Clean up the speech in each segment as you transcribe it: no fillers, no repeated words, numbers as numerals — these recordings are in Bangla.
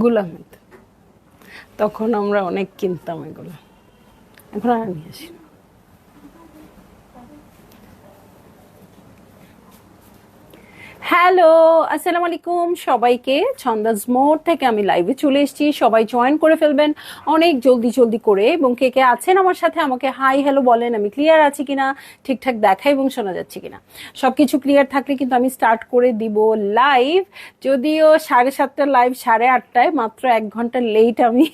গুলামেদ, তখন আমরা অনেক কিনতাম এগুলো, এখন আর নিয়ে আসি না। হ্যালো, আসসালামু আলাইকুম সবাইকে। ছন্দাজ মোড় থেকে আমি লাইভে চলে এসেছি, সবাই জয়েন করে ফেলবেন অনেক জলদি জলদি করে। এবং কে কে আছেন আমার সাথে আমাকে হাই হ্যালো বলেন, আমি ক্লিয়ার আছি কিনা, ঠিকঠাক দেখা এবং শোনা যাচ্ছে কিনা। সবকিছু ক্লিয়ার থাকলে কিন্তু আমি স্টার্ট করে দিব লাইভ। যদিও 7:30টার লাইভ 8:30টায়, মাত্র 1 ঘন্টা লেট আমি,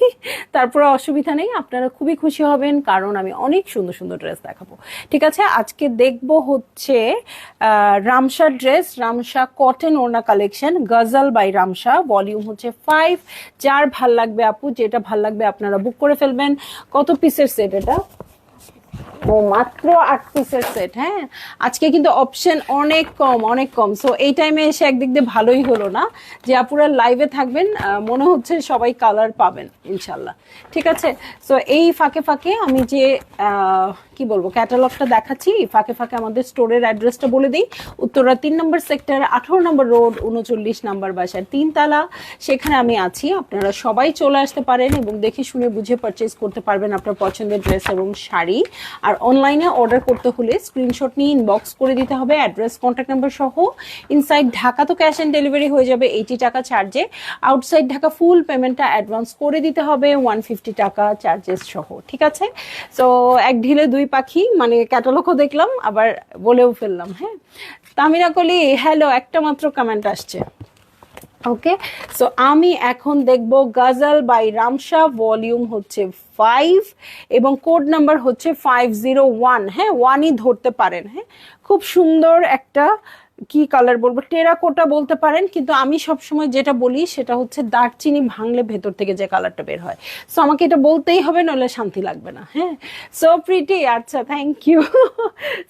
তারপরে অসুবিধা নেই, আপনারা খুবই খুশি হবেন কারণ আমি অনেক সুন্দর সুন্দর ড্রেস দেখাবো। ঠিক আছে, আজকে দেখবো হচ্ছে রামসা ড্রেস, রামসা কটন ওড়না collection, ghazal by Ramsha, volume হচ্ছে 5। যার ভাল লাগবে আপু, যেটা ভাল লাগবে আপনারা বুক করে ফেলবেন। কত পিসের সেট এটা? ও মাত্র 8 পিসের সেট। হ্যাঁ, আজকে কিন্তু অপশন অনেক কম, অনেক কম। সো এই টাইমে এসে একদিক দিয়ে ভালোই হলো না যে আপুরা লাইভে থাকবেন, মনে হচ্ছে সবাই কালার পাবেন ইনশাল্লাহ। ঠিক আছে, সো এই ফাঁকে ফাঁকে আমি যে কি বলবো ক্যাটালগটা দেখাচ্ছি, ফাঁকে ফাঁকে আমাদের স্টোরের অ্যাড্রেসটা বলে দিই। উত্তরা 3 নম্বর সেক্টর, 18 নম্বর রোড, 39 নম্বর বাসার 3 তলা, সেখানে আমি আছি। আপনারা সবাই চলে আসতে পারেন এবং দেখে শুনে বুঝে পারচেজ করতে পারবেন আপনার পছন্দের ড্রেস এবং শাড়ি। আর অনলাইনে অর্ডার করতে হলে স্ক্রিনশট নিয়ে ইনবক্স করে দিতে হবে অ্যাড্রেস কন্ট্যাক্ট নাম্বার সহ। ইনসাইড ঢাকা তো ক্যাশ অন ডেলিভারি হয়ে যাবে 80 টাকা চার্জে, আউটসাইড ঢাকা ফুল পেমেন্টটা অ্যাডভান্স করে দিতে হবে 150 টাকা চার্জেস সহ। ঠিক আছে, সো এক ঢিলে দুই পাখি, মানে ক্যাটালগও দেখলাম আবার বলেও ফেললাম। হ্যাঁ, তামিরা কলি হ্যালো, একটা মাত্র কমেন্ট আসছে। ওকে, সো আমি এখন দেখবো গজল বাই রামসা, ভলিউম হচ্ছে 5 এবং কোড নাম্বার হচ্ছে 501। হ্যাঁ, 1ই ধরতে পারেন। হ্যাঁ, খুব সুন্দর একটা, কি কালার বলবো, টেরাকোটা বলতে পারেন, কিন্তু আমি সবসময় যেটা বলি সেটা হচ্ছে দারচিনি ভাঙলে ভেতর থেকে যে কালারটা বের হয়। সো আমাকে এটা বলতেই হবে, নইলে শান্তি লাগবে না। হ্যাঁ, সো প্রিটি, আচ্ছা থ্যাংক ইউ।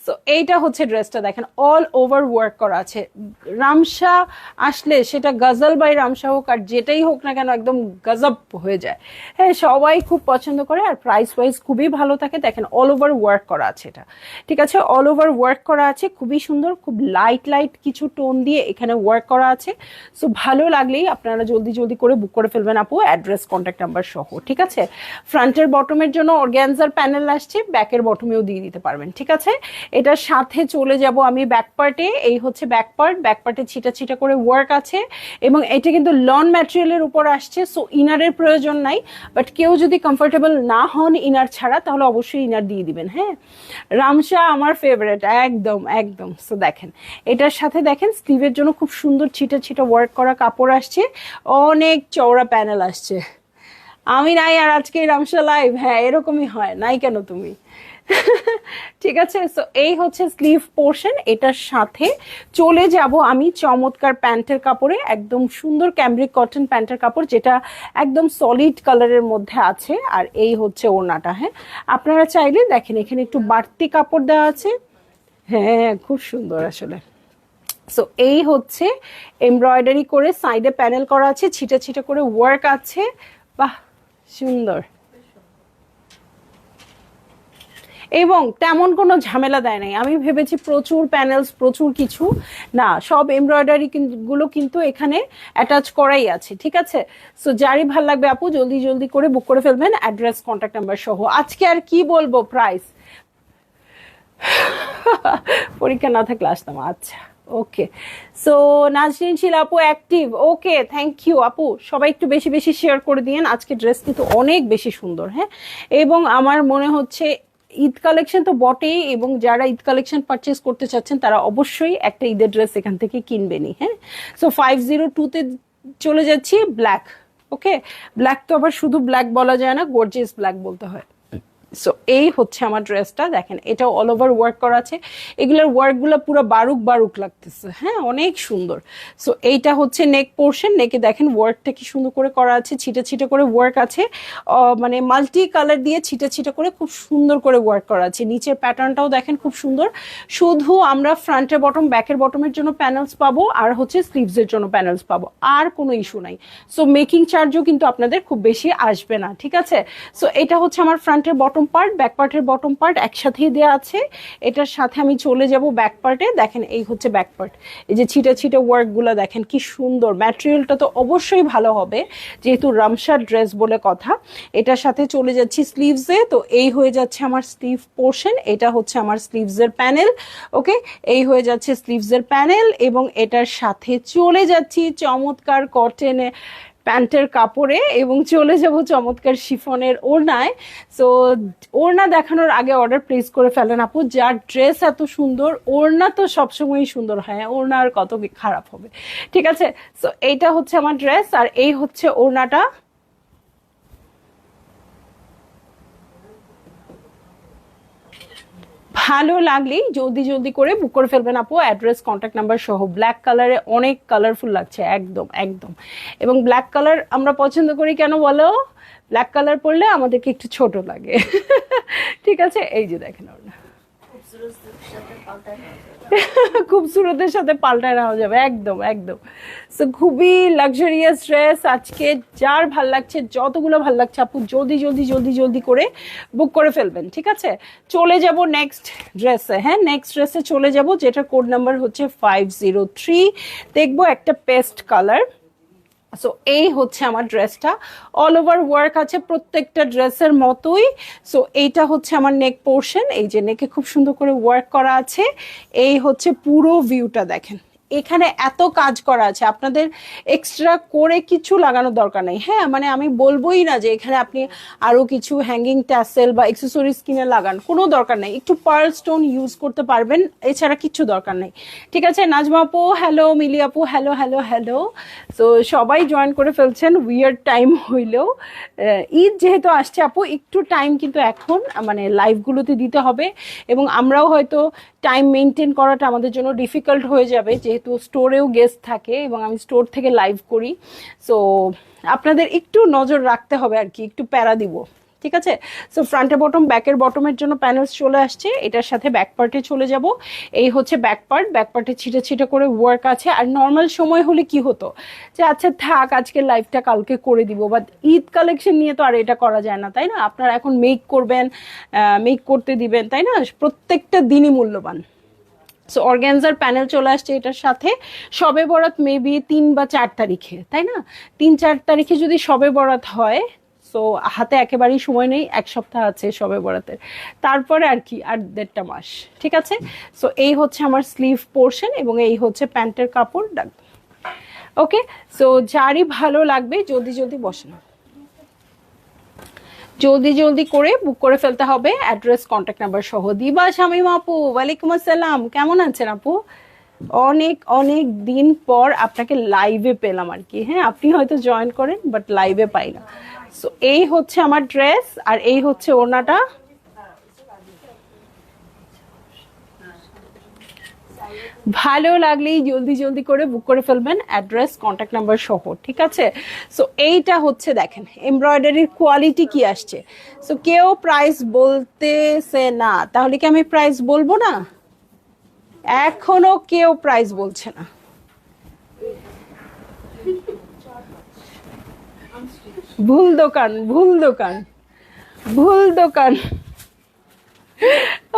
সো এইটা হচ্ছে ড্রেসটা দেখেন, অল ওভার ওয়ার্ক করা আছে। রামসা আসলে সেটা গজল বাই রামসা হোক আর যেটাই হোক না কেন, একদম গজব হয়ে যায়। হ্যাঁ, সবাই খুব পছন্দ করে আর প্রাইস ওয়াইজ খুবই ভালো থাকে। দেখেন অল ওভার ওয়ার্ক করা আছে এটা। ঠিক আছে, অল ওভার ওয়ার্ক করা আছে, খুবই সুন্দর, খুব লাইট লাইট কিছু টোন দিয়ে এখানে ওয়ার্ক করা আছে। সো ভালো লাগলেই আপনারা জলদি জলদি করে বুক করে ফেলবেন আপু, অ্যাড্রেস কন্ট্যাক্ট নাম্বার সহ। ঠিক আছে, ফ্রন্টের বটমের জন্য অর্গ্যানজার প্যানেল আসছে, ব্যাকের বটমেও দিয়ে দিতে পারবেন। ঠিক আছে, এটার সাথে চলে যাব আমি ব্যাক পার্টে। এই হচ্ছে ব্যাক পার্ট, ব্যাক পার্টে ছিটা ছিটা করে ওয়ার্ক আছে এবং এটা কিন্তু লন ম্যাটেরিয়ালের উপর আসছে। সো ইনারের প্রয়োজন নাই, বাট কেউ যদি কমফোর্টেবল না হন ইনার ছাড়া, তাহলে অবশ্যই ইনার দিয়ে দিবেন। হ্যাঁ, রামসা আমার ফেভারিট, একদম একদম। সো দেখেন এটার সাথে দেখেন স্লিভের জন্য খুব সুন্দর ছিটা ছিটা ওয়ার্ক করা কাপড় আসছে, অনেক চওড়া প্যানেল আসছে। আমি নাই আর আজকে রামসা লাইভ, হ্যাঁ এরকমই হয়, নাই কেন তুমি? ঠিক আছে, সো এই হচ্ছে স্লিভ পোর্শন। এটার সাথে চলে যাব আমি চমৎকার প্যান্টের কাপড়ে, একদম সুন্দর ক্যামব্রিক কটন প্যান্টের কাপড়, যেটা একদম সলিড কালারের মধ্যে আছে। আর এই হচ্ছে ওড়নাটা। হ্যাঁ, আপনারা চাইলে দেখেন এখানে একটু বাড়তি কাপড় দেওয়া আছে। হ্যাঁ, খুব সুন্দর আসলে। সো এই হচ্ছে এমব্রয়ডারি করে সাইডে প্যানেল করা আছে, ছিটা ছিটা করে ওয়ার্ক আছে। বাহ, সুন্দর। এবং তেমন কোনো ঝামেলা দেয় নাই। আমি ভেবেছি প্রচুর প্যানেলস, প্রচুর কিছু না, সব এমব্রয়ডারি গুলো কিন্তু এখানে অ্যাটাচ করাই আছে। ঠিক আছে, সো যারই ভাল লাগবে আপু জলদি জলদি করে বুক করে ফেলবেন অ্যাড্রেস কন্ট্যাক্ট নাম্বার সহ। আজকে আর কি বলবো, প্রাইস পরীক্ষা না থাকলে আসতাম। আচ্ছা, ওকে। সো নাজরিন ছিল আপু অ্যাক্টিভ, ওকে থ্যাংক ইউ আপু। সবাই একটু বেশি বেশি শেয়ার করে দিয়েন, আজকে ড্রেস কিন্তু অনেক বেশি সুন্দর। হ্যাঁ, এবং আমার মনে হচ্ছে ঈদ কালেকশন তো বটেই, এবং যারা ঈদ কালেকশন পারচেস করতে চাচ্ছেন তারা অবশ্যই একটা ঈদের ড্রেস এখান থেকে কিনবেনই। হ্যাঁ, সো 502-তে চলে যাচ্ছি, ব্ল্যাক। ওকে, ব্ল্যাক তো আবার শুধু ব্ল্যাক বলা যায় না, গর্জিয়াস ব্ল্যাক বলতে হয়। সো এই হচ্ছে আমার ড্রেসটা, দেখেন এটাও অল ওভার ওয়ার্ক করা আছে। এগুলোর ওয়ার্কগুলো পুরো বারুক বারুক লাগতেছে। হ্যাঁ, অনেক সুন্দর। সো এইটা হচ্ছে নেক পোর্শন, নেকে দেখেন ওয়ার্কটা কি সুন্দর করে করা আছে, ছিটে ছিটে করে ওয়ার্ক আছে, মানে মাল্টি কালার দিয়ে ছিটে ছিটে করে খুব সুন্দর করে ওয়ার্ক করা আছে। নিচের প্যাটার্নটাও দেখেন খুব সুন্দর। শুধু আমরা ফ্রন্টের বটম, ব্যাকের বটমের জন্য প্যানেলস পাবো, আর হচ্ছে স্লিভসের জন্য প্যানেলস পাবো, আর কোনো ইস্যু নাই। সো মেকিং চার্জও কিন্তু আপনাদের খুব বেশি আসবে না। ঠিক আছে, সো এটা হচ্ছে আমার ফ্রন্টের বটম ব্যাক পার্ট একসাথেই দেওয়া আছে। এটার সাথে আমি চলে যাব ব্যাক পার্টে। দেখেন এই হচ্ছে ব্যাক পার্ট, এই যে ছিটা ছিটা ওয়ার্কগুলো দেখেন কি সুন্দর। ম্যাটেরিয়ালটা তো অবশ্যই ভালো হবে যেহেতু রামশার ড্রেস বলে কথা। এটার সাথে চলে যাচ্ছি স্লিভসে। তো এই হয়ে যাচ্ছে আমার স্লিভ পোর্শন, এটা হচ্ছে আমার স্লিভসের প্যানেল। ওকে, এই হয়ে যাচ্ছে স্লিভসের প্যানেল এবং এটার সাথে চলে যাচ্ছি চমৎকার কটনে প্যান্টের কাপড়ে এবং চলে যাব চমৎকার শিফনের ওড়নায়। সো ওড়না দেখানোর আগে অর্ডার প্লেস করে ফেলেন আপু। যার ড্রেস এত সুন্দর, ওড়না তো সবসময়ই সুন্দর হয়, ওড়না আর কত খারাপ হবে, ঠিক আছে। সো এইটা হচ্ছে আমার ড্রেস আর এই হচ্ছে ওড়নাটা। ভালো লাগলেই জলদি জলদি করে বুক করে ফেলবেন আপু, অ্যাড্রেস কন্ট্যাক্ট নাম্বার সহ। ব্ল্যাক কালারে অনেক কালারফুল লাগছে, একদম একদম। এবং ব্ল্যাক কালার আমরা পছন্দ করি কেন বলো? ব্ল্যাক কালার পরলে আমাদেরকে একটু ছোট লাগে। ঠিক আছে, এই যে দেখেন ওটা খুবসুরতের সাথে পাল্টায় নেওয়া যাবে, একদম একদম। সো খুবই লাক্সারিয়াস ড্রেস আজকে। যার ভাল লাগছে, যতগুলো ভাল লাগছে আপু জলদি জলদি জলদি জলদি করে বুক করে ফেলবেন, ঠিক আছে। চলে যাব নেক্সট ড্রেসে। হ্যাঁ, নেক্সট ড্রেসে চলে যাব, যেটা কোড নাম্বার হচ্ছে 503। দেখবো একটা পেস্ট কালার। সো এই হচ্ছে আমার ড্রেসটা, অল ওভার ওয়ার্ক আছে প্রত্যেকটা ড্রেসের মতোই। সো এইটা হচ্ছে আমার নেক পোর্শন, এই যে নেকে খুব সুন্দর করে ওয়ার্ক করা আছে। এই হচ্ছে পুরো ভিউটা দেখেন, এখানে এত কাজ করা আছে, আপনাদের এক্সট্রা করে কিছু লাগানোর দরকার নেই। হ্যাঁ, মানে আমি বলবোই না যে এখানে আপনি আরো কিছু হ্যাঙ্গিং ট্যাসেল বা এক্সেসরিজ কিনে লাগান, কোনো দরকার নেই। একটু পার্ল স্টোন ইউজ করতে পারবেন, এছাড়া কিছু দরকার নেই, ঠিক আছে। নাজমা আপু হ্যালো, মিলি আপু হ্যালো হ্যালো হ্যালো। সো সবাই জয়েন করে ফেলছেন, উইয়ার্ড টাইম হইলেও। ঈদ যেহেতু আসছে আপু, একটু টাইম কিন্তু এখন মানে লাইভগুলোতে দিতে হবে এবং আমরাও হয়তো টাইম মেনটেন করাটা আমাদের জন্য ডিফিকাল্ট হয়ে যাবে, যেহেতু স্টোরেও গেস্ট থাকে এবং আমি স্টোর থেকে লাইভ করি। সো আপনাদের একটু নজর রাখতে হবে আর কি, একটু প্যারা দিব, ঠিক আছে। সো ফ্রন্টে বটম, ব্যাকের বটমের জন্য প্যানেলস চলে আসছে। এটার সাথে ব্যাক পার্টে চলে যাব। এই হচ্ছে ব্যাক পার্টে ছিটে ছিটে করে ওয়ার্ক আছে। আর নর্মাল সময় হলে কি হতো যে আচ্ছা থাক আজকের লাইভটা কালকে করে দিব, বাট ঈদ কালেকশন নিয়ে তো আর এটা করা যায় না, তাই না। আপনারা এখন মেক করবেন, মেক করতে দিবেন, তাই না। প্রত্যেকটা দিনই মূল্যবান। সো অর্গ্যানজার প্যানেল চলে আসছে এটার সাথে। শবে বরাত মেবি 3 বা 4 তারিখে, তাই না। 3-4 তারিখে যদি শবে বরাত হয়, সো হাতে একেবারেই সময় নেই, 1 সপ্তাহ আছে শবে বরাতের, তারপরে আর কি আর 1.5 মাস, ঠিক আছে। সো এই হচ্ছে আমার স্লিভ পোর্শন এবং এই হচ্ছে প্যান্টের কাপড়। ওকে, সো যারই ভালো লাগবে জলদি জলদি বসেন, জলদি জলদি করে বুক করে ফেলতে হবে, অ্যাড্রেস কন্ট্যাক্ট নাম্বার সহ। দিবা শামিম আপু ওয়ালাইকুম আসসালাম, কেমন আছেন আপু? অনেক অনেক দিন পর আপনাকে লাইভে পেলাম আর কি। হ্যাঁ, আপনি হয়তো জয়েন করেন বাট লাইভে পাই না। সো এই হচ্ছে আমার ড্রেস আর এই হচ্ছে ওড়নাটা। ভালো লাগলেই জলদি জলদি করে বুক করে ফেলবেন, অ্যাড্রেস কন্ট্যাক্ট নাম্বার সহ, ঠিক আছে। সো এইটা হচ্ছে দেখেন এমব্রয়ডারির কোয়ালিটি কি আসছে। সো কেউ প্রাইস বলতেছে না, তাহলে কি আমি প্রাইস বলবো না? এখনো কেউ প্রাইস বলছে না। ভুল দোকান, ভুল দোকান, ভুল দোকান।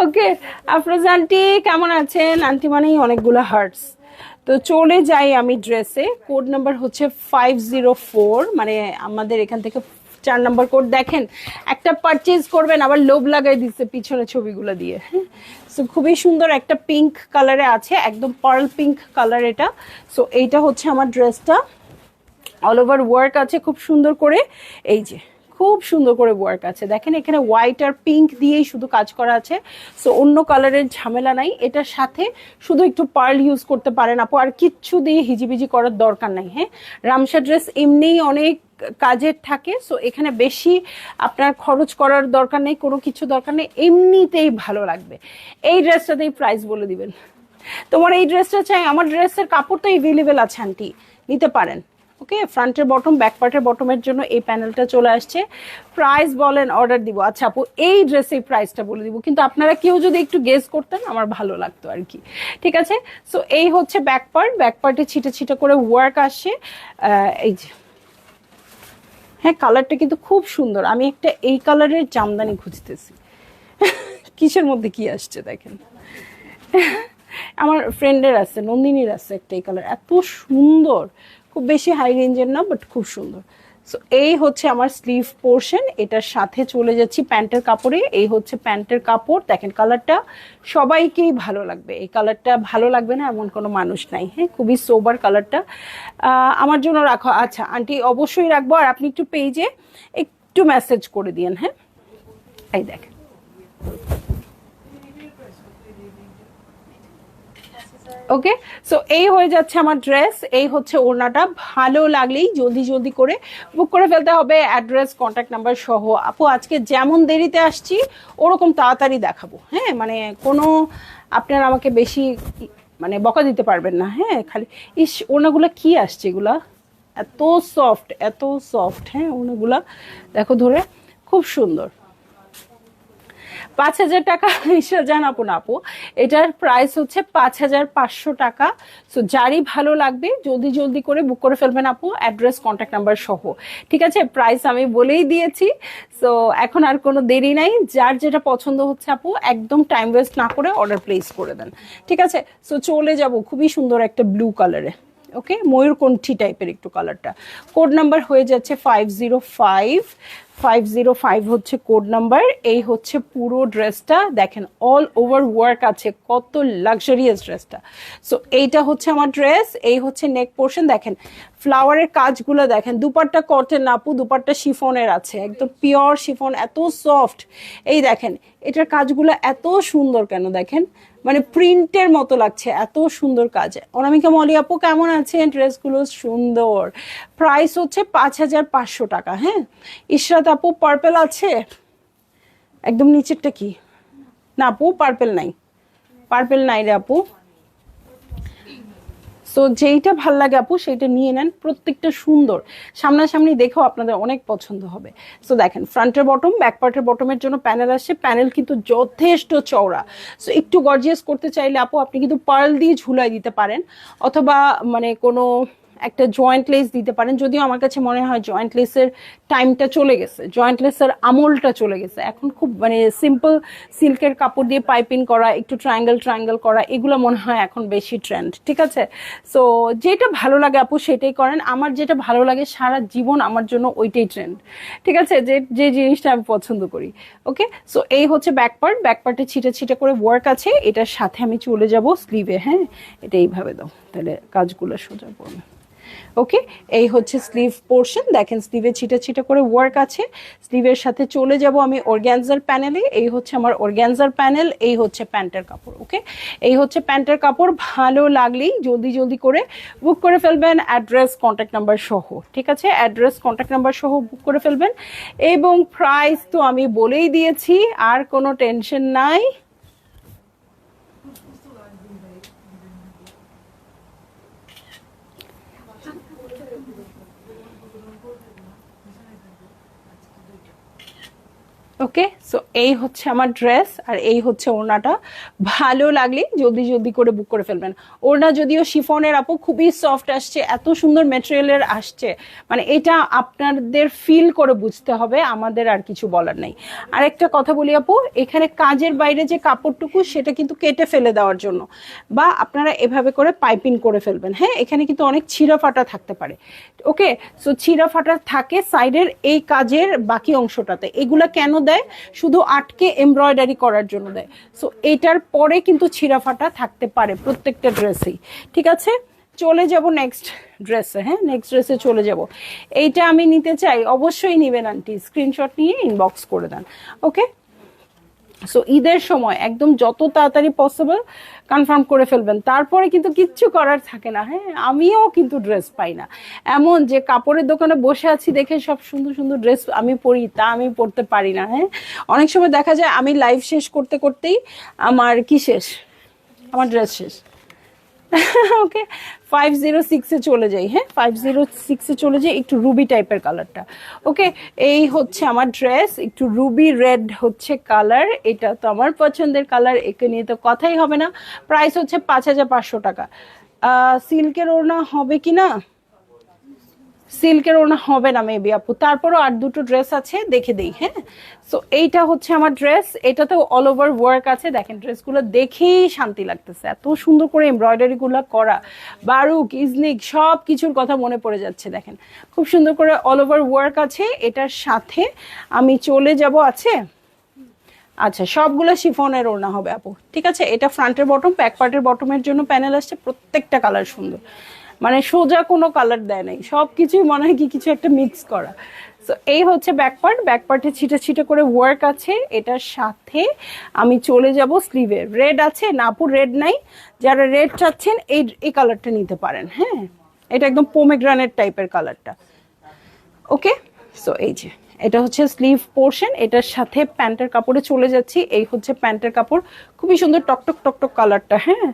ওকে, আফরোজ আন্টি কেমন আছেন? আন্টি মানেই অনেকগুলো হার্টস। তো চলে যাই আমি ড্রেসে। কোড নাম্বার হচ্ছে 504, মানে আমাদের এখান থেকে 4 নাম্বার কোড। দেখেন একটা পারচেজ করবেন আবার লোভ লাগাই দিচ্ছে পিছনে ছবিগুলো দিয়ে। হ্যাঁ, সো খুবই সুন্দর একটা পিঙ্ক কালারে আছে, একদম পার্ল পিঙ্ক কালার এটা। সো এইটা হচ্ছে আমার ড্রেসটা, অল ওভার ওয়ার্ক আছে খুব সুন্দর করে, এই যে খুব সুন্দর করে ওয়ার্ক আছে। দেখেন এখানে হোয়াইট আর পিঙ্ক দিয়েই শুধু কাজ করা আছে। সো অন্য কালারের ঝামেলা নাই। এটার সাথে শুধু একটু পার্ল ইউজ করতে পারেন আপু, আর কিচ্ছু দিয়ে হিজিবিজি করার দরকার নাই। হ্যাঁ, রামসা ড্রেস এমনিই অনেক কাজের থাকে, সো এখানে বেশি আপনার খরচ করার দরকার নেই, কোনো কিছু দরকার নেই, এমনিতেই ভালো লাগবে। এই ড্রেসটাতেই প্রাইস বলে দিবেন, তোমার এই ড্রেসটা চাই, আমার ড্রেসের কাপড় তো এভেলেবেল আছে আন্টি, নিতে পারেন। ওকে, ফ্রন্টের বটম, ব্যাক পার্টের বটমের জন্য এই প্যানেলটা চলে আসছে। প্রাইস বলেন, অর্ডার দিব। আচ্ছা আপু, এই ড্রেসের প্রাইসটা বলে দিব, কিন্তু আপনারা কেউ যদি একটু গেস করতেন আমার ভালো লাগতো আর কি, ঠিক আছে। সো এই হচ্ছে ব্যাক পার্ট, ব্যাক পার্টে ছিটে ছিটে করে ওয়ার্ক আসছে, এই যে হ্যাঁ, কালারটা কিন্তু খুব সুন্দর। আমি একটা এই কালারের জামদানি খুঁজতেছি। কিসের মধ্যে কি আসছে দেখেন। আমার ফ্রেন্ডের আছে, নন্দিনীর আছে একটা এই কালার, এত সুন্দর, খুব বেশি হাই রেঞ্জের না বাট খুব সুন্দর। সো এই হচ্ছে আমার স্লিভ পোর্শন, এটার সাথে চলে যাচ্ছি প্যান্টের কাপড়ে। এই হচ্ছে প্যান্টের কাপড়, দেখেন কালারটা সবাইকেই ভালো লাগবে। এই কালারটা ভালো লাগবে না এমন কোনো মানুষ নাই। হ্যাঁ, খুবই সোবার কালারটা। আমার জন্য রাখো। আচ্ছা আন্টি, অবশ্যই রাখবো। আর আপনি একটু পেজে একটু মেসেজ করে দিয়েন। হ্যাঁ, এই দেখেন। ওকে, সো এই হয়ে যাচ্ছে আমার ড্রেস। এই হচ্ছে ওড়নাটা। ভালো লাগলেই জলদি জলদি করে বুক করে ফেলতে হবে, অ্যাড্রেস কন্ট্যাক্ট নাম্বার সহ। আপু আজকে যেমন দেরিতে আসছি ওরকম তাড়াতাড়ি দেখাবো। হ্যাঁ, মানে কোনো আপনারা আমাকে বেশি মানে বকা দিতে পারবেন না। হ্যাঁ, খালি ইস ওড়নাগুলো কি আসছে, এগুলা এত সফট, এত সফট। হ্যাঁ, ওড়নাগুলা দেখো ধরে, খুব সুন্দর। 5,000 টাকা জানাবো না আপু, এটার প্রাইস হচ্ছে 5,500 টাকা। সো যারই ভালো লাগবে জলদি জলদি করে বুক করে ফেলবেন আপু, অ্যাড্রেস কন্ট্যাক্ট নাম্বার সহ। ঠিক আছে, প্রাইস আমি বলেই দিয়েছি। সো এখন আর কোনো দেরি নাই, যার যেটা পছন্দ হচ্ছে আপু একদম টাইম ওয়েস্ট না করে অর্ডার প্লেস করে দেন। ঠিক আছে, সো চলে যাব খুবই সুন্দর একটা ব্লু কালারে। ওকে, ময়ূরকণ্ঠী টাইপের একটু কালারটা। কোড নাম্বার হয়ে যাচ্ছে 505। 505 হচ্ছে কোড নাম্বার। এই হচ্ছে পুরো ড্রেসটা, দেখেন অল ওভার ওয়ার্ক আছে, কত লাক্সারিয়াস ড্রেসটা। সো এইটা হচ্ছে আমার ড্রেস। এই হচ্ছে নেক পোর্শন, দেখেন ফ্লাওয়ারের কাজগুলো দেখেন। দুপাট্টা কটন আপু, দুপাট্টা শিফনের আছে, একদম পিওর শিফন, এত সফট। এই দেখেন এটার কাজগুলো এত সুন্দর কেন দেখেন, মানে প্রিন্টের মতো লাগছে, এত সুন্দর কাজ। অনামিকা মলি আপু কেমন আছেন? ড্রেসগুলো সুন্দর। প্রাইস হচ্ছে 5,500 টাকা। হ্যাঁ, ইশরাত আপু পার্পেল আছে একদম নিচেরটা কি? না আপু পার্পেল নাই, পার্পেল নাই রে আপু। সো যেইটা ভাল লাগে আপু সেইটা নিয়ে নেন, প্রত্যেকটা সুন্দর, সামনাসামনি দেখেও আপনাদের অনেক পছন্দ হবে। সো দেখেন ফ্রন্টের বটম, ব্যাক পার্টের বটমের জন্য প্যানেল আসছে, প্যানেল কিন্তু যথেষ্ট চওড়া। সো একটু গর্জিয়াস করতে চাইলে আপু আপনি কিন্তু পার্ল দিয়ে ঝুলাই দিতে পারেন, অথবা মানে কোনো একটা জয়েন্ট লেস দিতে পারেন। যদিও আমার কাছে মনে হয় জয়েন্ট লেসের টাইমটা চলে গেছে, জয়েন্ট লেসের আমলটা চলে গেছে। এখন খুব মানে সিম্পল সিল্কের কাপড় দিয়ে পাইপিং করা, একটু ট্রায়াঙ্গেল ট্রায়াঙ্গেল করা, এগুলো মনে হয় এখন বেশি ট্রেন্ড। ঠিক আছে, সো যেটা ভালো লাগে আপু সেটাই করেন। আমার যেটা ভালো লাগে সারা জীবন আমার জন্য ওইটাই ট্রেন্ড। ঠিক আছে, যে যে জিনিসটা আমি পছন্দ করি। ওকে, সো এই হচ্ছে ব্যাক পার্ট, ব্যাক পার্টে ছিটে ছিটে করে ওয়ার্ক আছে। এটার সাথে আমি চলে যাব স্লিভে। হ্যাঁ, এটা এইভাবে দাও, তাহলে কাজগুলো সোজা পড়বে। ওকে, এই হচ্ছে স্লিভ পোর্শন, দেখেন স্লিভে ছিটা ছিটা করে ওয়ার্ক আছে। স্লিভের সাথে চলে যাব আমি অর্গ্যানজার প্যানেলে। এই হচ্ছে আমার অর্গ্যানজার প্যানেল, এই হচ্ছে প্যান্টের কাপড়। ওকে, এই হচ্ছে প্যান্টের কাপড়। ভালো লাগলেই জলদি জলদি করে বুক করে ফেলবেন, অ্যাড্রেস কন্ট্যাক্ট নাম্বার সহ। ঠিক আছে, অ্যাড্রেস কন্ট্যাক্ট নাম্বার সহ বুক করে ফেলবেন। এবং প্রাইস তো আমি বলেই দিয়েছি, আর কোনো টেনশন নাই। ওকে, সো এই হচ্ছে আমার ড্রেস, আর এই হচ্ছে ওড়নাটা। ভালো লাগলে জলদি জলদি করে বুক করে ফেলবেন। ওড়না যদিও শিফনের আপু, খুবই সফট আসছে, এত সুন্দর মেটেরিয়ালের আসছে, মানে এটা আপনাদের ফিল করে বুঝতে হবে, আমাদের আর কিছু বলার নেই। আর একটা কথা বলি আপু, এখানে কাজের বাইরে যে কাপড়টুকু সেটা কিন্তু কেটে ফেলে দেওয়ার জন্য, বা আপনারা এভাবে করে পাইপিং করে ফেলবেন। হ্যাঁ, এখানে কিন্তু অনেক ছিঁড়া ফাটা থাকতে পারে। ওকে, সো ছিঁড়া ফাটা থাকে সাইডের এই কাজের বাকি অংশটাতে, এগুলা কেন দেয়? শুধু আটকে এমব্রয়ডারি করার জন্য দেয়। সো এটার পরে কিন্তু ছিঁড়া ফাটা থাকতে পারে প্রত্যেকটা ড্রেসেই। ঠিক আছে, চলে যাব নেক্সট ড্রেসে। হ্যাঁ, নেক্সট ড্রেসে চলে যাব। এইটা আমি নিতে চাই, অবশ্যই নিবেন আন্টি, স্ক্রিনশট নিয়ে ইনবক্স করে দেন। ওকে, সো ঈদের সময় একদম যত তাড়াতাড়ি পসিবল কনফার্ম করে ফেলবেন, তারপরে কিন্তু কিচ্ছু করার থাকে না। হ্যাঁ, আমিও কিন্তু ড্রেস পাই না, এমন যে কাপড়ের দোকানে বসে আছি দেখে সব সুন্দর সুন্দর ড্রেস আমি পরি, তা আমি পরতে পারি না। হ্যাঁ, অনেক সময় দেখা যায় আমি লাইভ শেষ করতে করতেই আমার কি শেষ, আমার ড্রেস শেষ। ওকে, 506-এ চলে যাই। হ্যাঁ, 506-এ চলে যাই, একটু রুবি টাইপের কালারটা। ওকে, এই হচ্ছে আমার ড্রেস, একটু রুবি রেড হচ্ছে কালার, এটা তো আমার পছন্দের কালার, একে নিয়ে তো কথাই হবে না। প্রাইস হচ্ছে 5,500 টাকা। সিল্কের ওড়না হবে কি না? সিল্কের ওড়না হবে না মেবি আপু, তারপরও আর দুটো ড্রেস আছে, দেখে দেই। হ্যাঁ, সো এইটা হচ্ছে আমার ড্রেস, এটাতেও অল ওভার ওয়ার্ক আছে। দেখেন ড্রেসগুলো দেখেই শান্তি লাগতেছে, এত সুন্দর করে এমব্রয়ডারি গুলো করা, বারুক ইজনিক সব কিছুর কথা মনে পড়ে যাচ্ছে। দেখেন খুব সুন্দর করে অল ওভার ওয়ার্ক আছে। এটার সাথে আমি চলে যাব, আছে আচ্ছা সবগুলো শিফনের ওড়না হবে আপু, ঠিক আছে। এটা ফ্রন্টের বটম, ব্যাক পার্টের বটমের জন্য প্যানেল আসছে, প্রত্যেকটা কালার সুন্দর, মানে সোজা কোনো কালার দেয় নাই, সব কিছুই মনে হয় কি কিছু একটা মিক্স করা। সো এই হচ্ছে ব্যাক পার্ট, ব্যাক পার্টে ছিটে ছিটে করে ওয়ার্ক আছে। এটার সাথে আমি চলে যাব স্লিভে, রেড আছে না আপু? রেড নাই, যারা রেড চাচ্ছেন এই কালারটা নিতে পারেন। হ্যাঁ, এটা একদম পোমেগ্রানেট টাইপের কালারটা। ওকে, সো এই যে এটা হচ্ছে স্লিভ পোর্শন, এটার সাথে প্যান্টের কাপড়ে চলে যাচ্ছি। এই হচ্ছে প্যান্টের কাপড়, খুবই সুন্দর টকটক টকটক কালারটা। হ্যাঁ,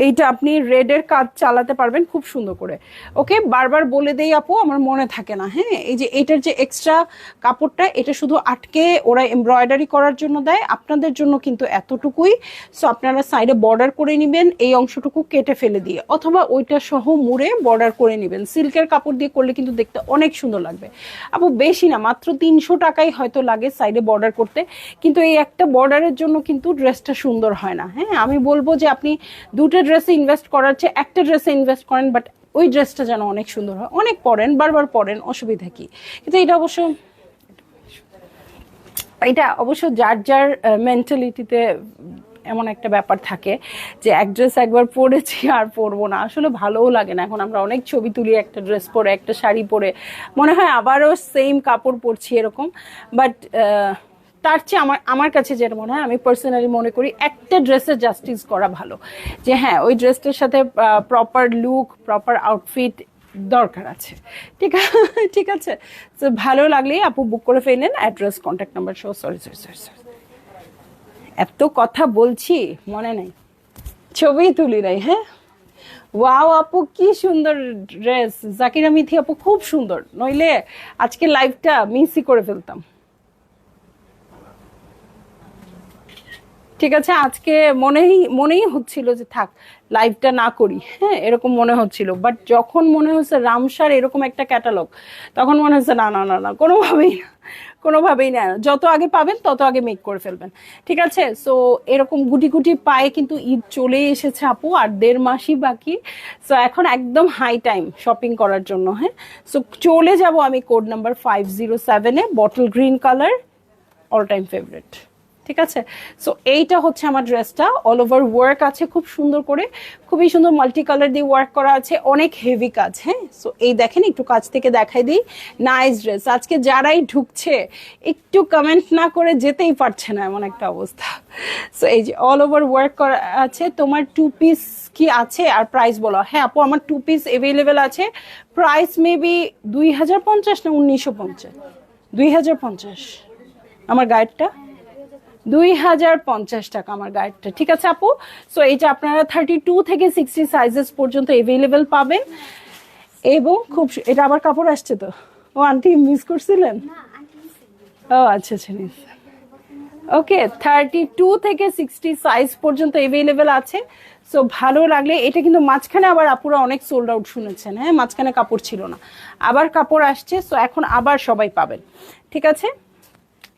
এইটা আপনি রেডের কাজ চালাতে পারবেন খুব সুন্দর করে। ওকে, বারবার বলে দেই আপু, আমার মনে থাকে না। হ্যাঁ, এই যে এটার যে এক্সট্রা কাপড়টা, এটা শুধু আটকে ওরা এমব্রয়ডারি করার জন্য দেয়, আপনাদের জন্য কিন্তু এতটুকুই। সো আপনারা সাইডে বর্ডার করে নেবেন এই অংশটুকু কেটে ফেলে দিয়ে, অথবা ওইটা সহ মুড়ে বর্ডার করে নেবেন। সিল্কের কাপড় দিয়ে করলে কিন্তু দেখতে অনেক সুন্দর লাগবে আপু, বেশি না, মাত্র 300 টাকাই হয়তো লাগে সাইডে বর্ডার করতে, কিন্তু এই একটা বর্ডারের জন্য কিন্তু ড্রেসটা সুন্দর হয় না। হ্যাঁ, আমি বলবো যে আপনি দুটো ড্রেসে ইনভেস্ট করার চেয়ে একটা ড্রেসে ইনভেস্ট করেন, বাট ওই ড্রেসটা যেন অনেক সুন্দর হয়। অনেক পরেন, বারবার পরেন, অসুবিধা কি? কিন্তু এটা অবশ্য যার যার মেন্টালিটিতে এমন একটা ব্যাপার থাকে যে এক ড্রেস একবার পরেছি আর পরবো না, আসলে ভালোও লাগে না। এখন আমরা অনেক ছবি তুলি একটা ড্রেস পরে, একটা শাড়ি পরে, মনে হয় আবারও সেম কাপড় পরছি এরকম। বাট তার চেয়ে আমার কাছে যেটা মনে হয়, আমি পার্সোনালি মনে করি একটা ড্রেসের জাস্টিস করা ভালো, যে হ্যাঁ ওই ড্রেসটার সাথে প্রপার লুক, প্রপার আউটফিট দরকার আছে। ঠিক আছে, তো ভালো লাগলেই আপু বুক করে ফেলেন, অ্যাড্রেস কন্ট্যাক্ট নাম্বার সহ। সরি, এত কথা বলছি মনে নাই, ছবি তুলি নাই। হ্যাঁ, ওয়াও আপু কি সুন্দর ড্রেস, জাকিরা মিথি আপু খুব সুন্দর, নইলে আজকে লাইভটা মিসই করে ফেলতাম। ঠিক আছে, আজকে মনেই হচ্ছিল যে থাক লাইভটা না করি। হ্যাঁ, এরকম মনে হচ্ছিল, বাট যখন মনে হচ্ছে রামসার এরকম একটা ক্যাটালগ, তখন মনে হচ্ছে না না না না, কোনোভাবেই না, যত আগে পাবেন তত আগে মেক করে ফেলবেন। ঠিক আছে, সো এরকম গুটি গুটি পায়ে কিন্তু ঈদ চলে এসেছে আপু, আর 1.5 মাসই বাকি। সো এখন একদম হাই টাইম শপিং করার জন্য। হ্যাঁ, সো চলে যাব আমি কোড নাম্বার 507-এ, bottle green colour, all time favourite. ঠিক আছে, সো এইটা হচ্ছে আমার ড্রেসটা, অল ওভার ওয়ার্ক আছে খুব সুন্দর করে, খুবই সুন্দর মাল্টি কালার দিয়ে ওয়ার্ক করা আছে, অনেক হেভি কাজ। হ্যাঁ, সো এই দেখেন, একটু কাছ থেকে দেখাই দিই, নাইস ড্রেস। আজকে যারাই ঢুকছে একটু কমেন্ট না করে যেতেই পারছে না, এমন একটা অবস্থা। সো এই যে অল ওভার ওয়ার্ক করা আছে। তোমার 2 পিস কি আছে আর প্রাইস বলো? হ্যাঁ আপু, আমার 2 পিস অ্যাভেলেবেল আছে, প্রাইস মেবি 2050 না 1950, 2050 আমার গাইডটা, 2050 টাকা আমার গাইডটা। ঠিক আছে আপু, সো এইটা আপনারা 32 থেকে 60 সাইজেস পর্যন্ত এভেলেবেল পাবেন। এবং খুব এটা আবার কাপড় আসছে তো, ও আন্টি মিস করছিলেন? ও আচ্ছা আচ্ছা, ওকে, 32 থেকে 60 সাইজ পর্যন্ত এভেলেবেল আছে। সো ভালো লাগলে, এটা কিন্তু মাঝখানে আবার আপুরা অনেক সোল্ড আউট শুনেছেন। হ্যাঁ, মাঝখানে কাপড় ছিল না, আবার কাপড় আসছে, সো এখন আবার সবাই পাবেন। ঠিক আছে,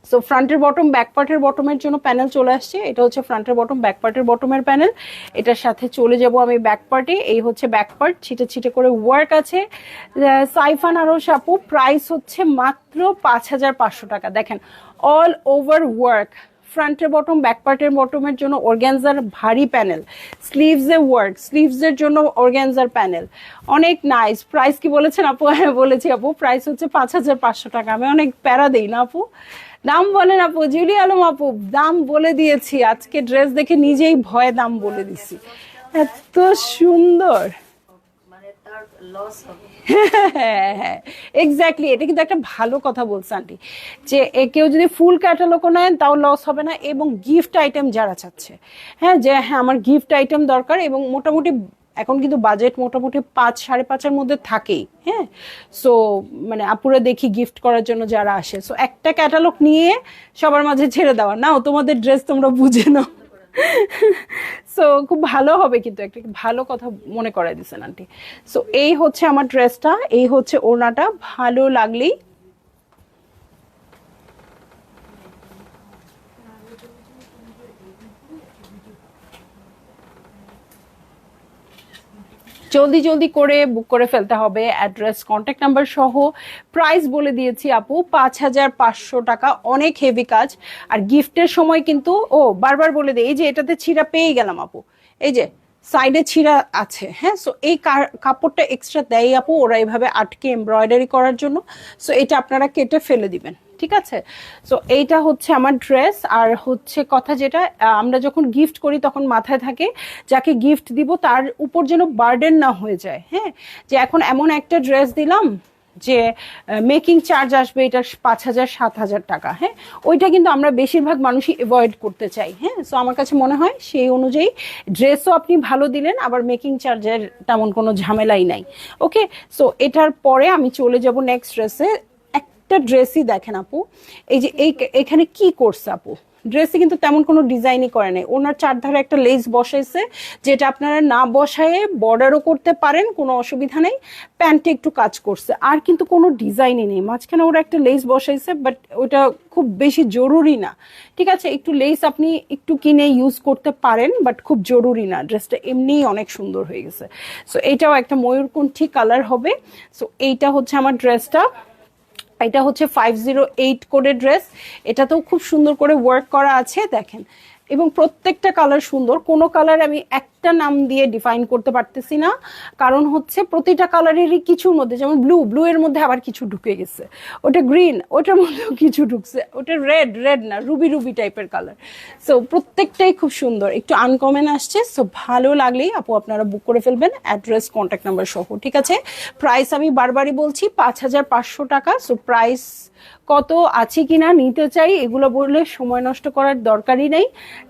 সো ফ্রন্টের বটম, ব্যাক পার্টের বটমের জন্য প্যানেল চলে আসছে। এটা হচ্ছে ফ্রন্টের বটম, ব্যাক পার্টের বটমের প্যানেল। এটার সাথে চলে যাব আমি ব্যাক পার্টে। এই হচ্ছে ব্যাক পার্ট, ছিটে ছিটে করে ওয়ার্ক আছে। সাইফান আরশ আপু, প্রাইস হচ্ছে মাত্র 5500 টাকা। দেখেন অল ওভার ওয়ার্ক, ফ্রন্টের বটম, ব্যাক পার্টের বটমের জন্য অর্গ্যানজার ভারী প্যানেল, স্লিভসে ওয়ার্ক, স্লিভসের জন্য অর্গ্যানজার প্যানেল, অনেক নাইস। প্রাইস কি বলেছেন আপু? হ্যাঁ বলেছি আপু, প্রাইস হচ্ছে 5500 টাকা। আমি অনেক প্যারা দিই না আপু, দাম বলেন আপু। জুলি আলম আপু, দাম বলে দিয়েছি, আজকে ড্রেস দেখে নিজেই ভয়ে দাম বলে দিছি, এত সুন্দর। হ্যাঁ এক্স্যাক্টলি, এটা কিন্তু একটা ভালো কথা বলছে আন্টি, যে কেউ যদি ফুল ক্যাটালগও নেন তাও লস হবে না। এবং গিফট আইটেম যারা চাচ্ছে, হ্যাঁ যে হ্যাঁ আমার গিফট আইটেম দরকার, এবং মোটামুটি এখন কিন্তু বাজেট মোটামুটি 5-5.5-এর মধ্যে থাকেই। হ্যাঁ, সো মানে আপুরা দেখি গিফট করার জন্য যারা আসে, সো একটা ক্যাটালগ নিয়ে সবার মাঝে ছেড়ে দেওয়া, নাও তোমাদের ড্রেস তোমরা বুঝে নাও। সো খুব ভালো হবে, কিন্তু একটা ভালো কথা মনে করাই দিচ্ছেন আন্টি। সো এই হচ্ছে আমার ড্রেসটা, এই হচ্ছে ওড়নাটা, ভালো লাগলেই জলদি জলদি করে বুক করে ফেলতে হবে, অ্যাড্রেস কন্ট্যাক্ট নাম্বার সহ। প্রাইস বলে দিয়েছি আপু, 5,500 টাকা, অনেক হেভি কাজ। আর গিফটের সময় কিন্তু, ও বারবার বলে দিই, এই যে এটাতে ছিঁড়া পেয়ে গেলাম আপু, এই যে সাইডে ছিঁড়া আছে, হ্যাঁ। সো এই কাপড়টা এক্সট্রা দেয় আপু ওরা এইভাবে আটকে এমব্রয়ডারি করার জন্য। সো এটা আপনারা কেটে ফেলে দিবেন, ঠিক আছে। সো এইটা হচ্ছে আমার ড্রেস। আর হচ্ছে কথা যেটা, আমরা যখন গিফট করি তখন মাথায় থাকে যাকে গিফট দিব তার উপর যেন বার্ডেন না হয়ে যায়, হ্যাঁ। যে এখন এমন একটা ড্রেস দিলাম যে মেকিং চার্জ আসবে এটা 5,000 7,000 টাকা, হ্যাঁ। ওইটা কিন্তু আমরা বেশিরভাগ মানুষই অ্যাভয়েড করতে চাই, হ্যাঁ। সো আমার কাছে মনে হয় সেই অনুযায়ী ড্রেসও আপনি ভালো দিলেন, আবার মেকিং চার্জের তেমন কোনো ঝামেলাই নাই। ওকে, সো এটার পরে আমি চলে যাব নেক্সট ড্রেসে। একটা ড্রেসই দেখেন আপু, এই যে এখানে কি করছে আপু, ড্রেসে কিন্তু তেমন কোনো ডিজাইনই করে নাই, ওনার চারধারে একটা লেস বসাইছে, যেটা আপনারা না বসায়ে বর্ডারও করতে পারেন, কোনো অসুবিধা নেই। প্যান্টে একটু কাজ করছে, আর কিন্তু কোনো ডিজাইনই নেই, মাঝখানে ওরা একটা লেস বসাইছে, বাট ওটা খুব বেশি জরুরি না, ঠিক আছে। একটু লেস আপনি একটু কিনে ইউজ করতে পারেন, বাট খুব জরুরি না, ড্রেসটা এমনিই অনেক সুন্দর হয়ে গেছে। সো এইটাও একটা ময়ূরকণ্ঠী কালার হবে। সো এইটা হচ্ছে আমার ড্রেসটা, এটা হচ্ছে 508 কোডের ড্রেস, এটাতেও খুব সুন্দর করে ওয়ার্ক করা আছে দেখেন, এবং প্রত্যেকটা কালার সুন্দর, কোনো কালার আমি একটা নাম দিয়ে ডিফাইন করতে পারতেছি না, কারণ হচ্ছে প্রতিটা কালারেরই কিছুর মধ্যে, যেমন ব্লু এর মধ্যে আবার কিছু ঢুকে গেছে, ওটা গ্রিন ওটার মধ্যেও কিছু ঢুকছে, ওটা রেড না, রুবি টাইপের কালার। সো প্রত্যেকটাই খুব সুন্দর, একটু আনকমন আসছে। সো ভালো লাগলেই আপু আপনারা বুক করে ফেলবেন, অ্যাড্রেস কন্ট্যাক্ট নাম্বার সহ, ঠিক আছে। প্রাইস আমি বারবারই বলছি 5,500 টাকা। সো প্রাইস কত আছে কিনা নিতে চাই এগুলো বললে সময় নষ্ট করার দরকারই নেই,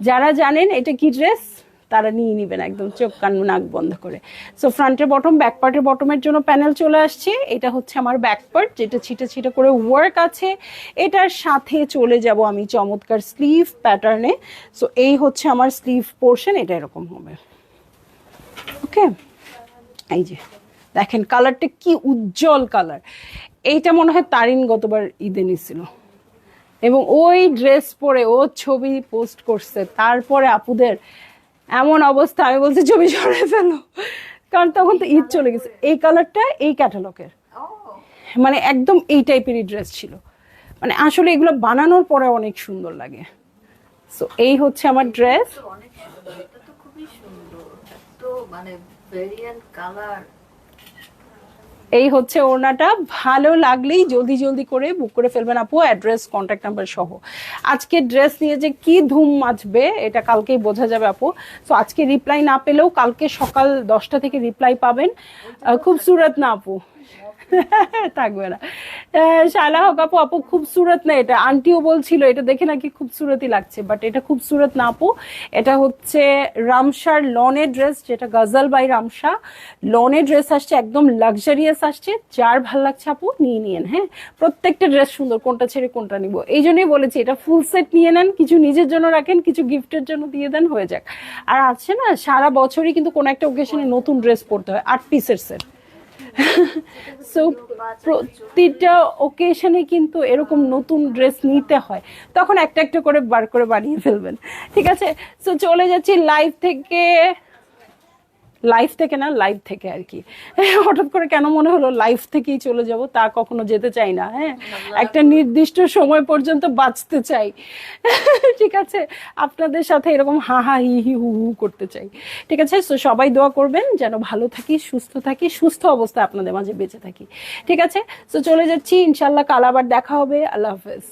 যারা জানেন এটা কি ড্রেস তারা নিয়ে নিবেন একদম চোখ কান নাক বন্ধ করে। সো ফ্রন্টের বটম, ব্যাক পার্টের বটমের জন্য প্যানেল চলে আসছে, এটা হচ্ছে আমার ব্যাক পার্ট যেটা ছিটে ছিটে করে ওয়ার্ক আছে, এটার সাথে চলে যাব আমি চমৎকার স্লিভ প্যাটার্নে। সো এই হচ্ছে আমার স্লিভ পোর্শন, এটা এরকম হবে, ওকে। এই যে দেখেন কালারটা কি উজ্জ্বল কালার, এইটা মনে হয় তারিন গতবার ঈদে নিছিল, এবং ওই ড্রেস পরে ও ছবি পোস্ট করছে, তারপরে আপুদের এমন অবস্থা, আমি বলছি ছবি সরে ফেলো, কারণ তখন তো ঈদ চলে গেছে। এই কালারটা এই ক্যাটালগের, মানে একদম এই টাইপেরই ড্রেস ছিল, মানে আসলে এগুলো বানানোর পরে অনেক সুন্দর লাগে। সো এই হচ্ছে আমার ড্রেস, অনেক সুন্দর, এটা তো খুবই সুন্দর, তো মানে ভেরিয়েন্ট কালার। এই হচ্ছে ওড়নাটা, ভালো লাগলেই জলদি জলদি করে বুক করে ফেলবেন আপু, অ্যাড্রেস কন্ট্যাক্ট নাম্বার সহ। আজকে ড্রেস নিয়ে যে কি ধুম মাচবে এটা কালকেই বোঝা যাবে আপু। সো আজকে রিপ্লাই না পেলেও কালকে সকাল 10টা থেকে রিপ্লাই পাবেন। খুবসুরত না আপু, থাকবে না। শালা হক আপু, আপু খুবসুরত না, এটা আন্টিও বলছিল এটা দেখে নাকি খুবসুরতই লাগছে, বাট এটা খুবসুরত না আপু। এটা হচ্ছে রামসার লনের ড্রেস, যেটা গজল বাই রামসা লনের ড্রেস আসছে, একদম লাক্সারিয়াস আসছে, যার ভাল লাগছে আপু নিয়ে নিয়েন, হ্যাঁ। প্রত্যেকটা ড্রেস সুন্দর, কোনটা ছেড়ে কোনটা নিব, এই জন্যই বলেছি এটা ফুল সেট নিয়ে নেন, কিছু নিজের জন্য রাখেন, কিছু গিফটের জন্য দিয়ে দেন, হয়ে যাক। আর আছে না সারা বছরই কিন্তু কোনো একটা ওকেশনে নতুন ড্রেস পরতে হয়, 8 পিসের সেট। সো প্রতিটা ওকেশনে কিন্তু এরকম নতুন ড্রেস নিতে হয়, তখন একটা একটা করে বার করে বানিয়ে ফেলবেন, ঠিক আছে। সো চলে যাচ্ছি লাইভ থেকে, না লাইভ থেকে আর কি, হঠাৎ করে কেন মনে হলো লাইভ থেকেই চলে যাব, তা কখনো যেতে চাই না, হ্যাঁ। একটা নির্দিষ্ট সময় পর্যন্ত বাঁচতে চাই, ঠিক আছে। আপনাদের সাথে এরকম হা হা হি হি হু হু করতে চাই, ঠিক আছে। সো সবাই দোয়া করবেন যেন ভালো থাকি, সুস্থ অবস্থায় আপনাদের মাঝে বেঁচে থাকি, ঠিক আছে। সো চলে যাচ্ছি, ইনশাল্লাহ কাল আবার দেখা হবে, আল্লাহ হাফেজ।